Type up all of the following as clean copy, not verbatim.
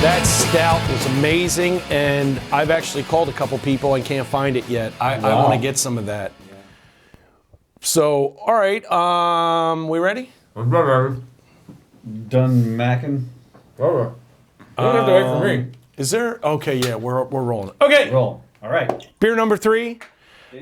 That stout was amazing, and I've actually called a couple people and can't find it yet. I want to get some of that. Yeah. So, all right, we ready? Done macking. You don't have to wait for me. Is there? Okay, yeah, we're rolling. Okay. Roll. All right. Beer number 3.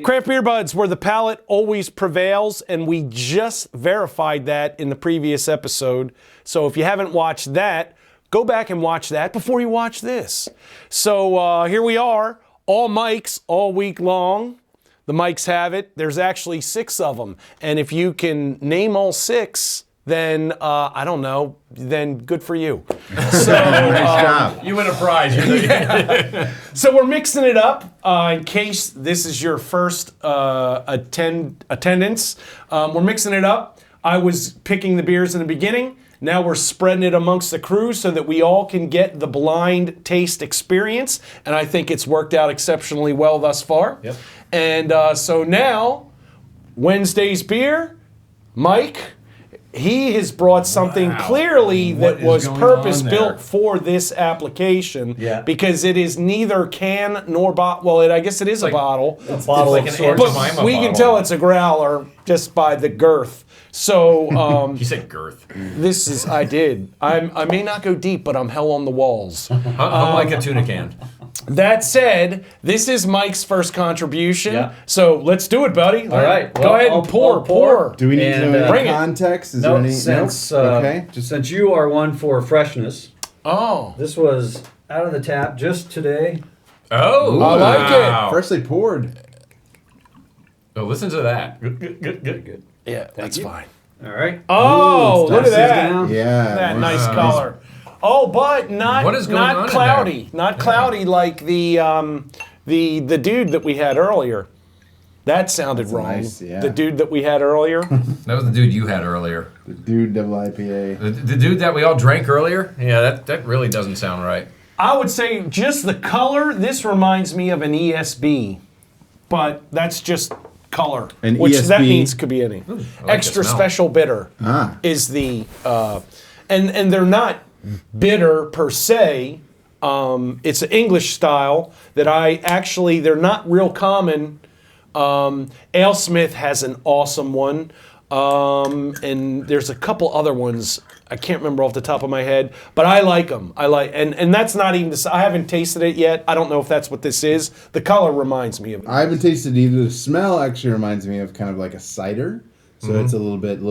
Craft Beer Buds, where the palate always prevails, and we just verified that in the previous episode. So if you haven't watched that, go back and watch that before you watch this. So here we are, all mics all week long. The mics have it. There's actually 6 of them. And if you can name all 6, then, I don't know, then good for you. So, Nice job. You win a prize. So we're mixing it up in case this is your first attendance. We're mixing it up. I was picking the beers in the beginning. Now we're spreading it amongst the crew so that we all can get the blind taste experience. And I think it's worked out exceptionally well thus far. Yep. And so now, Wednesday's beer, Mike, he has brought something clearly that was purpose-built for this application. Yeah. Because it is neither can nor bottle. Well, I guess it is a bottle. It's bottle like of an sorts. But Jemima we can bottle. tell it's a growler just by the girth. So You said girth. this is, I may not go deep, but I'm hell on the walls. I'm like a tuna can. That said, this is Mike's first contribution. Yeah. So let's do it, buddy. All right. Go ahead and pour. Do we need to And, know bring any it. context? Is No, there any? since Okay. since you are one for freshness, Oh, this was out of the tap just today. Oh, I like it. wow. Freshly poured. Oh, listen to that. Good. yeah, that's fine. All right. Oh, look at Sit that. down. Yeah. That nice Wow. color. Oh, but not What is going on not in cloudy. there? Not cloudy like the dude that we had earlier. That sounded wrong. nice, yeah. The dude that we had earlier. That was the dude you had earlier. The Dude Double IPA. The dude that we all drank earlier? Yeah, that really doesn't sound right. I would say just the color. This reminds me of an ESB, but that's just color, An which that ESB? means could be any. like Extra the smell. special bitter Ah. is the, and they're not bitter per se. It's an English style that they're not real common. AleSmith has an awesome one. And there's a couple other ones I can't remember off the top of my head, but I like them. And that's not even I haven't tasted it yet. I don't know if that's what this is. The color reminds me of it. I haven't tasted either. The smell actually reminds me of kind of like a cider. So it's a little bit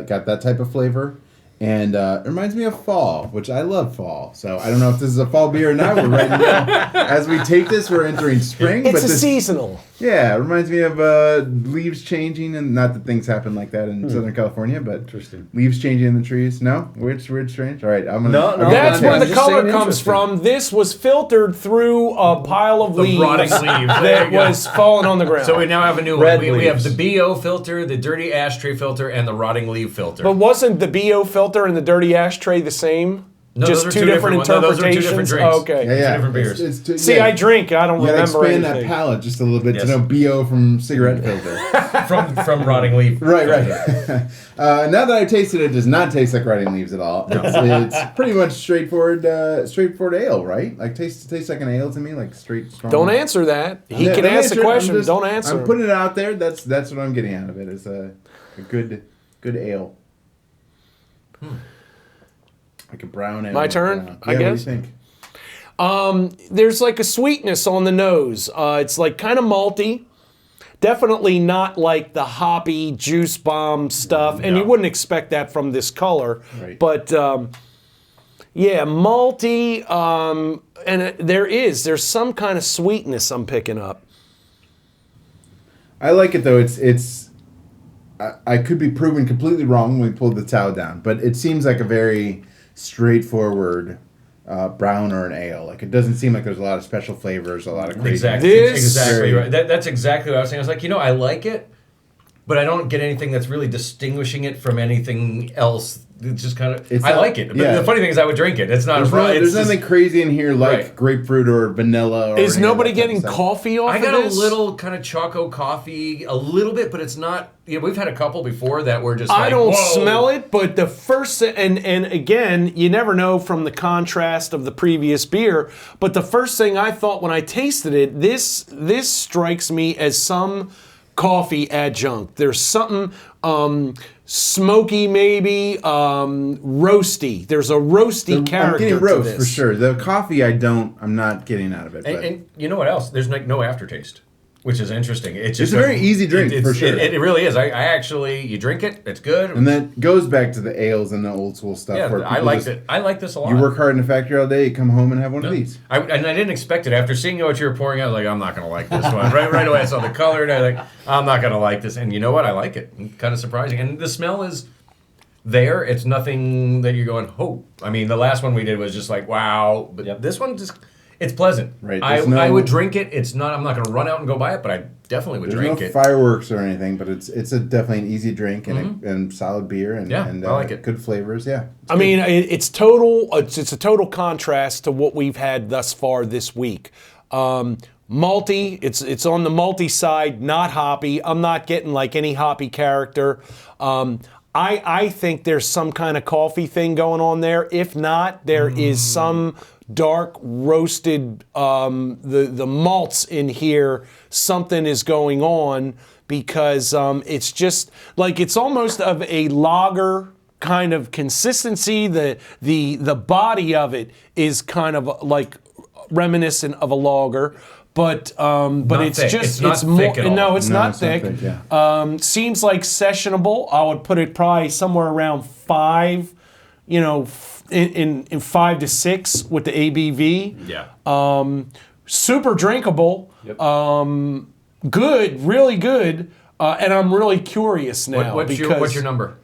got that type of flavor. And it reminds me of fall, which I love fall. So I don't know if this is a fall beer or not. We're right now. As we take this, we're entering spring. It's seasonal. Yeah, it reminds me of leaves changing, and not that things happen like that in Southern California, but Interesting. leaves changing in the trees. No? Weird, strange? All right, I'm going to... No, That's I'm where the just color saying comes interesting. from. This was filtered through a pile of leaves rotting leaves. There that you go. was falling on the ground. So we now have a new Red one. We have leaves. the BO filter, the dirty ashtray filter, and the rotting leaf filter. But wasn't the BO filter and the dirty ashtray the same? No, Just those are two different ones. No, those are two interpretations? different drinks. Oh, okay. Yeah. different beers. See, I drink. I don't You gotta remember expand anything. that palate just a little bit Yes. to know BO from cigarette filter. from rotting leaf. Right. Now that I've tasted it, it does not taste like rotting leaves at all. It's pretty much straightforward ale, right? Like tastes like an ale to me, like straight strong. Don't answer that. He Yeah, can don't ask answer the it. question. Don't answer. I'm putting it out there. That's what I'm getting out of it. Is a good ale. Like a brown ale. My turn, I Yeah, guess? What do you think? There's like a sweetness on the nose. It's like kind of malty. Definitely not like the hoppy juice bomb stuff. And you wouldn't expect that from this color. Right. But yeah, malty. And there's some kind of sweetness I'm picking up. I like it though. It's. I could be proven completely wrong when we pulled the towel down, but it seems like a very straightforward brown or an ale. Like it doesn't seem like there's a lot of special flavors, a lot of crazy. Exactly. This- Exactly right. That's exactly what I was saying. I was like, I like it, but I don't get anything that's really distinguishing it from anything else. It's just kind of, I not- like it. But yeah. the funny thing is I would drink it. It's not There's nothing crazy in here like Right. grapefruit or vanilla. Or Is any of nobody that type of getting stuff. coffee off I of got a this? little kind of choco coffee, a little bit, but it's not. We've had a couple before that were just. I like, don't whoa. smell it, but the first and again, you never know from the contrast of the previous beer. But the first thing I thought when I tasted it, this strikes me as some coffee adjunct. There's something smoky, maybe roasty. There's a roasty character I'm getting to roast this. for sure. The coffee, I'm not getting out of it. But. And you know what else? There's like no aftertaste, which is interesting. It's just a very easy drink, for sure. It really is. I actually, you drink it, it's good. And that goes back to the ales and the old school stuff. Yeah, where I people liked just- it. I like this a lot. You work hard in the factory all day, you come home and have one of these. And I didn't expect it. After seeing what you were pouring, I was like, I'm not going to like this one. Right away, I saw the color, and I was like, I'm not going to like this. And you know what? I like it. Kind of surprising. And the smell is there. It's nothing that you're going, oh. I mean, the last one we did was just like, wow. But this one just, it's pleasant. Right, I there's no- would drink it. It's not, I'm not going to run out and go buy it, but I definitely would There's drink no it. fireworks or anything, but it's definitely an easy drink and solid beer and, Yeah, and I like it. good flavors. Yeah. I mean, it's total. It's a total contrast to what we've had thus far this week. Malty. It's on the malty side, not hoppy. I'm not getting like any hoppy character. I think there's some kind of coffee thing going on there. If not, there is some dark roasted the malts in here. Something is going on because it's just like it's almost of a lager kind of consistency. The body of it is kind of like reminiscent of a lager. But it's thick. just It's not it's more thick at all. no, it's No, not it's not thick. thick, yeah. Seems like sessionable. I would put it probably somewhere around 5, in 5 to 6 with the ABV. Yeah. Super drinkable. Good, really good. And I'm really curious now What's because your number?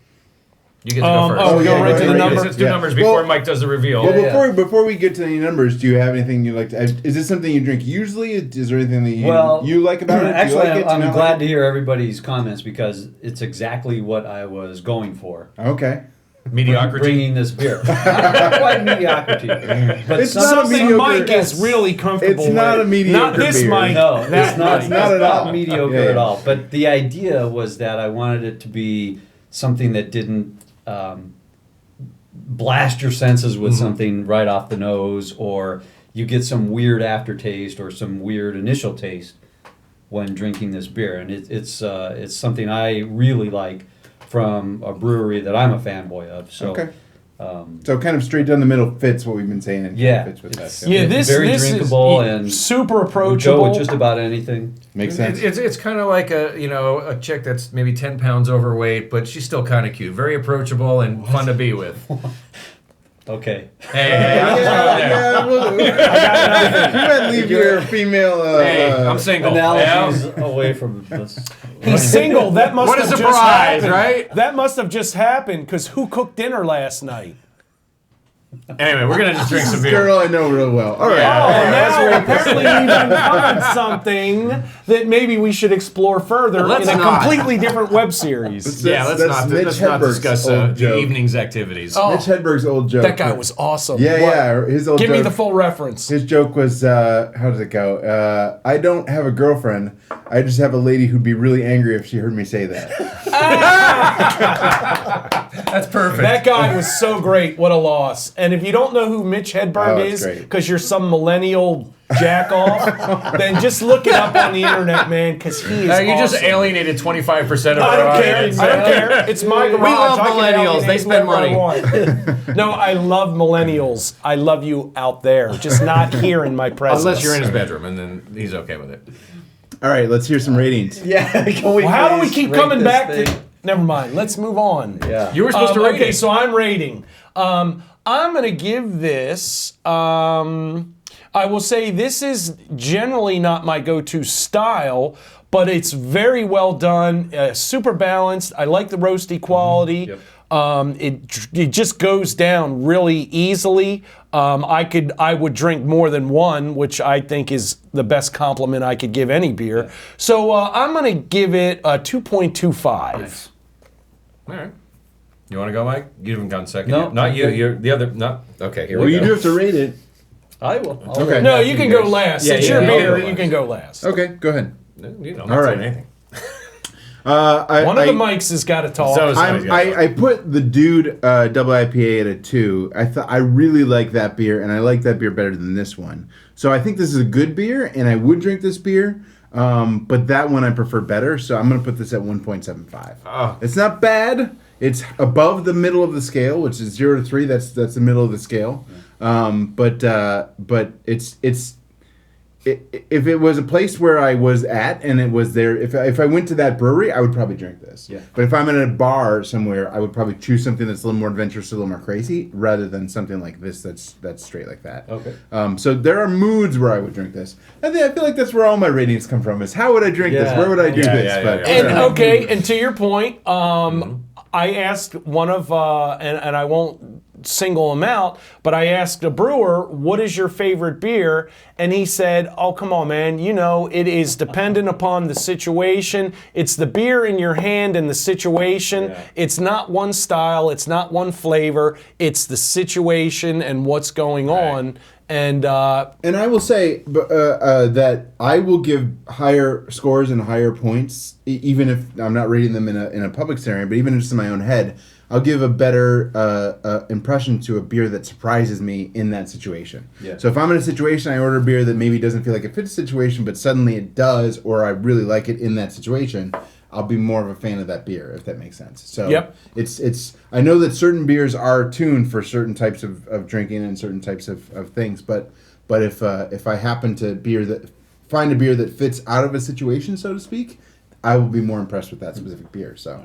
You get to go first. we go right to the number? Let's do numbers before Mike does the reveal. Well, before we get to any numbers, do you have anything you like to add? Is this something you drink usually? Is there anything that you like about it? Do you Actually, like it? Do you I'm not glad like to hear everybody's comments because it's exactly what I was going for. it? Okay. Mediocrity. Bringing this beer. Not quite mediocrity. But It's not something mediocre. Mike is really comfortable It's not with. a mediocre Not this beer. Mike. No, that it's not. Mike. not at all. mediocre Yeah, yeah. at all. But the idea was that I wanted it to be something that didn't blast your senses with something right off the nose, or you get some weird aftertaste or some weird initial taste when drinking this beer. And it's something I really like from a brewery that I'm a fanboy of. So. Okay. So kind of straight down the middle fits what we've been saying. And Yeah, fits with it's- that. Yeah, It's this very this drinkable is and super Go approachable. with just about anything. Makes sense. It's kind of like a chick that's maybe 10 pounds overweight, but she's still kind of cute, very approachable and fun to be with. Okay. Hey, I'm Yeah, you might leave your female. Hey, I'm single. Analogies Yeah. away from this. He's single. That must What a have just surprise, happened. right? That must have just happened because who cooked dinner last night? Anyway, we're gonna just drink some beer. Girl I know real well. All right. Yeah. Oh, now apparently we've uncovered something that maybe we should explore further Let's in a not. completely different web series. Yeah, That's let's not Hedberg's discuss old the joke. evening's activities. Oh. Mitch Hedberg's old joke. That guy was awesome. Yeah, What? yeah. His old Give joke. me the full reference. His joke was, how does it go? I don't have a girlfriend. I just have a lady who'd be really angry if she heard me say that. That's perfect. That guy was so great. What a loss. And if you don't know who Mitch Hedberg Oh, it's is, great. because you're some millennial jack off, then just look it up on the internet, man, because he is you just awesome. alienated 25% of I our don't care. audience. I don't care. It's my garage. love I can millennials. They alienate spend whoever I money. want. No, I love millennials. I love you out there, just not here in my presence. Unless you're in his bedroom, and then he's okay with it. All right, let's hear some ratings. Yeah. Can we Well, how do we please keep rate coming this back thing? to? Never mind. Let's move on. Yeah. You were supposed to rate Okay, it. so I'm rating. I'm going to give this. I will say this is generally not my go-to style, but it's very well done, super balanced. I like the roasty quality. It just goes down really easily. I would drink more than one, which I think is the best compliment I could give any beer. So I'm going to give it a 2.25. Nice. All right. You want to go, Mike? You haven't gone second. No, yet. Not you. okay. You're the other. No. Okay. Here Well, we you go. do have to rate it. I will. Okay. No, you can go last. Yeah, It's yeah, your yeah, beer. yeah. You can go last. Okay, go ahead. You know, I'm All not right. saying anything. One of the mics has got to talk. So somebody's gotta talk. I put the Dude double IPA at a 2. I really like that beer, and I like that beer better than this one. So I think this is a good beer, and I would drink this beer. But that one I prefer better, so I'm going to put this at 1.75. Oh. It's not bad. It's above the middle of the scale, which is 0 to 3. That's the middle of the scale. But if it was a place where I was at and it was there, if I went to that brewery, I would probably drink this. Yeah. But if I'm in a bar somewhere, I would probably choose something that's a little more adventurous, a little more crazy, rather than something like this that's straight like that. Okay. So there are moods where I would drink this. I feel like that's where all my ratings come from. Is how would I drink this? Yeah. Where would I do Yeah, this? yeah, But yeah, yeah. And okay, and to your point, I asked one of, and I won't single him out, but I asked a brewer, what is your favorite beer? And he said, oh, come on, man. You know, it is dependent upon the situation. It's the beer in your hand and the situation. Yeah. It's not one style. It's not one flavor. It's the situation and what's going on. And I will say that I will give higher scores and higher points, even if I'm not rating them in a public scenario, but even just in my own head, I'll give a better impression to a beer that surprises me in that situation. Yeah. So if I'm in a situation, I order a beer that maybe doesn't feel like it fits the situation, but suddenly it does, or I really like it in that situation, I'll be more of a fan of that beer, if that makes sense. So Yep. it's I know that certain beers are tuned for certain types of drinking and certain types of things, but if I happen to find a beer that fits out of a situation, so to speak, I will be more impressed with that specific beer. So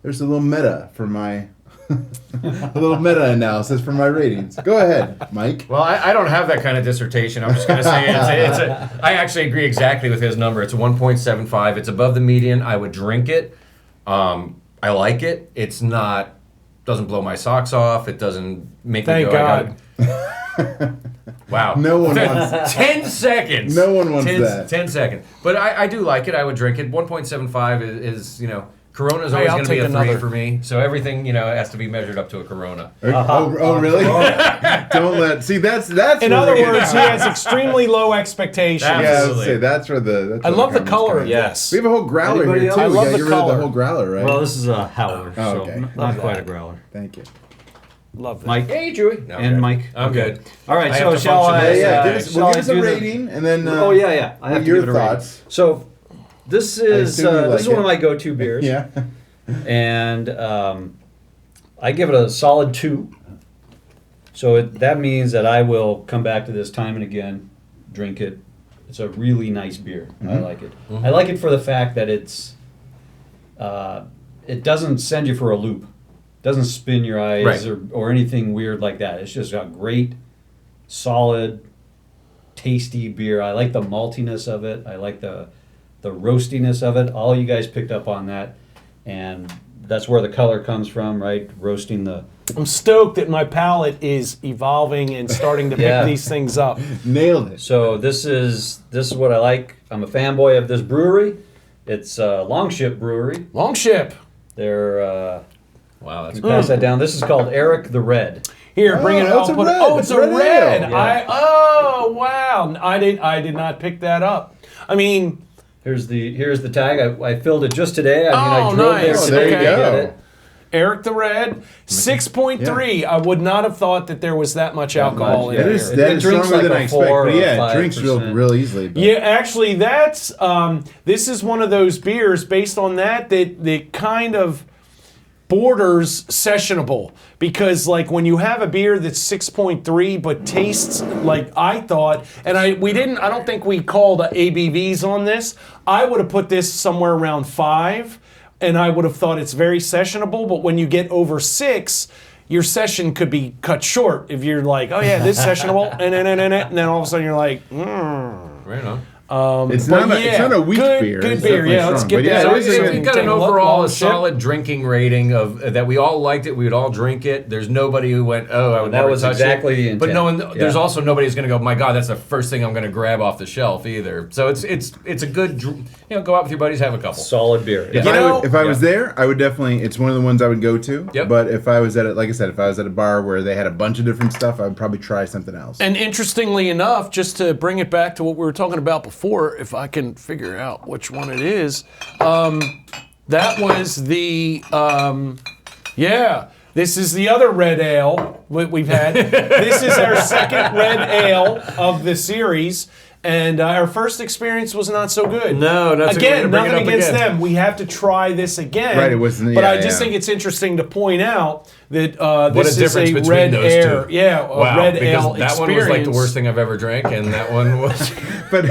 there's a little meta for my a little meta analysis for my ratings. Go ahead, Mike. Well, I don't have that kind of dissertation. I'm just going to say I actually agree exactly with his number. It's a 1.75. It's above the median. I would drink it. I like it. It's not, doesn't blow my socks off. It doesn't make me Thank go, God. Wow. No one wants 10 seconds. No one wants 10, that. 10 seconds. But I do like it. I would drink it. 1.75 is you know, Corona's Hey, always I'll going to be take a 3 another. for me. So everything, you know, has to be measured up to a Corona. Oh, really? Don't let. See, that's. in other words, he has extremely low expectations. Yeah. Yeah, I was Absolutely. say that's where the. I love the color of Yes. this. We have a whole growler Anybody here too. else? We I love gotta the get rid of color. the whole growler, right? Well, this is a howler, Oh, so okay. not Love quite that. a growler. Thank you. Love that. Mike Hey, Chewy. No, I'm and good. Mike. I'm Okay. good. All right, I so have to shall function I? as- Yeah, Uh, give us, shall well, I give us a do the- rating, and then. Oh yeah. I have to your give it a rating. thoughts. So this is assume you this is like one of it. my go-to beers. Yeah. And I give it a solid 2. So that means that I will come back to this time and again, drink it. It's a really nice beer. I like it. I like it for the fact that it doesn't send you for a loop. Doesn't spin your eyes Right. or anything weird like that. It's just a great, solid, tasty beer. I like the maltiness of it. I like the roastiness of it. All you guys picked up on that. And that's where the color comes from, right? Roasting the... I'm stoked that my palate is evolving and starting to Yeah. pick these things up. Nailed it. So this is what I like. I'm a fanboy of this brewery. It's Longship Brewery. Longship. They're... Wow, that's pass that down. This is called Eric the Red. Here, bring it it's up. a red. Oh, it's a Red ale. red. Yeah. Oh, wow. I did not pick that up. I mean, Here's the tag. I filled it just today. I Oh, I drove nice. there Oh, today there you to get go. it. Eric the Red, 6.3. I would not have thought that there was that much alcohol much, in yeah. here. That It is drinks stronger like than a I expect. 4 But or yeah, it drinks 5%. real easily. But. Yeah, actually, that's this is one of those beers based on that kind of borders sessionable, because like when you have a beer that's 6.3 but tastes like I thought, and I don't think we called ABVs on this. I would have put this somewhere around 5, and I would have thought it's very sessionable. But when you get over 6, your session could be cut short if you're like, oh yeah, this is sessionable, and then all of a sudden you're like, right on. It's But it's not a weak beer. Good It's beer. definitely Yeah, let's strong. get But that. yeah, So it is a it good- got Take an a look, overall long a ship. solid drinking rating of that we all liked it. We would all drink it. There's nobody who went, oh, I would That never was touch exactly it. the intent. But no one, there's Yeah. also nobody who's going to go, my God, that's the first thing I'm going to grab off the shelf either. So it's a good, go out with your buddies, have a couple. Solid beer. Yeah. Yeah. If I was there, I would definitely. It's one of the ones I would go to. Yep. But if I was at it, like I said, if I was at a bar where they had a bunch of different stuff, I would probably try something else. And interestingly enough, just to bring it back to what we were talking about before, if I can figure out which one it is, that was the, this is the other red ale we've had. This is our second red ale of the series. And our first experience was not so good. No, that's a good way again, to bring it nothing up against again. them. We have to try this again. Right, it wasn't- But yeah, I just yeah. think it's interesting to point out that What this a is difference a between red those ale. two. Yeah, a Wow, red because ale that experience. one was like the worst thing I've ever drank, and that one was. But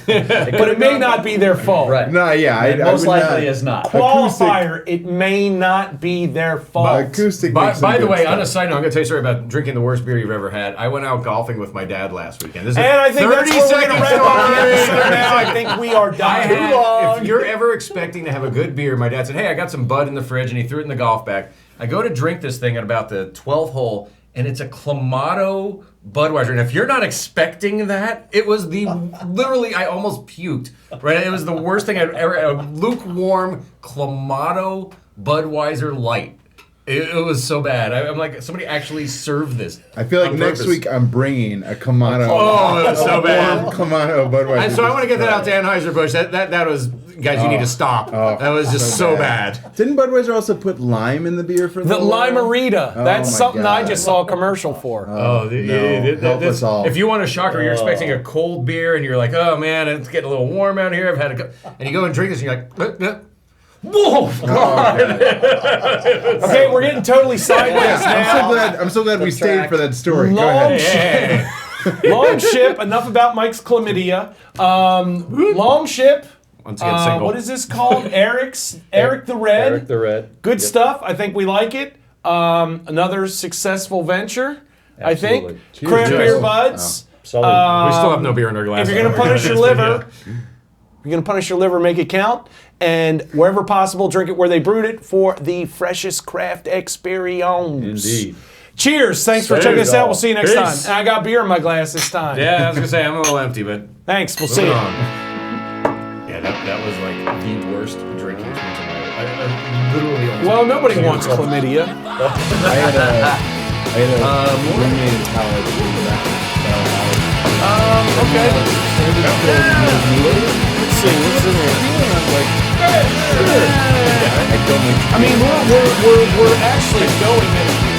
But it may not be their fault. Right. no, yeah, It I most would likely not. is not. Qualifier, it may not be their fault. Acoustic. By makes some the good way, stuff. on a side note, I'm going to tell you a story about drinking the worst beer you've ever had. I went out golfing with my dad last weekend. This is And I think that's 30 where we're going to second wrap up the story. episode now. I think we are I done. had, if you're ever expecting to have a good beer, my dad said, hey, I got some Bud in the fridge, and he threw it in the golf bag. I go to drink this thing at about the 12th hole, and it's a Clamato Budweiser. And if you're not expecting that, it was literally, I almost puked. Right? It was the worst thing I've ever, a lukewarm Clamato Budweiser Light. It was so bad. I'm like, somebody actually served this. I feel like on next purpose. week I'm bringing a Clamato. Oh, it was so warm bad. Clamato Budweiser. And so I want to get that out to Anheuser-Busch. That was, guys, you need to stop. That was just so bad. Didn't Budweiser also put lime in the beer for The Limerita. That's my something I God. just saw a commercial for. help us all. If you want a shocker, you're expecting a cold beer, and you're like, "Oh man, it's getting a little warm out here." I've had and you go and drink this, and you're like, "Whoa, God!" Okay, we're getting totally sideways now. I'm so glad we stayed for that story. Go Long ahead. Long ship. Enough about Mike's chlamydia. Long ship. Once again, single. What is this called? Eric the Red. Eric the Red. Good stuff. I think we like it. Another successful venture. I think. Absolutely. Cheers. Craft Cheers. beer buds. Solid. We still have no beer in our glass. If you're gonna punish your liver, make it count. And wherever possible, drink it where they brewed it for the freshest craft experience. Indeed. Cheers. Thanks for Cheers, checking us out. all. We'll see you next Peace. time. And I got beer in my glass this time. Yeah, I was gonna say I'm a little empty, but Thanks. We'll see moving you. on. Yeah, that was like the worst drinking experience of my life. I literally. almost- Well, nobody wants chlamydia. I had a roommate in college who was that. Okay. Let's see. What's in there? I don't I mean, we're actually going at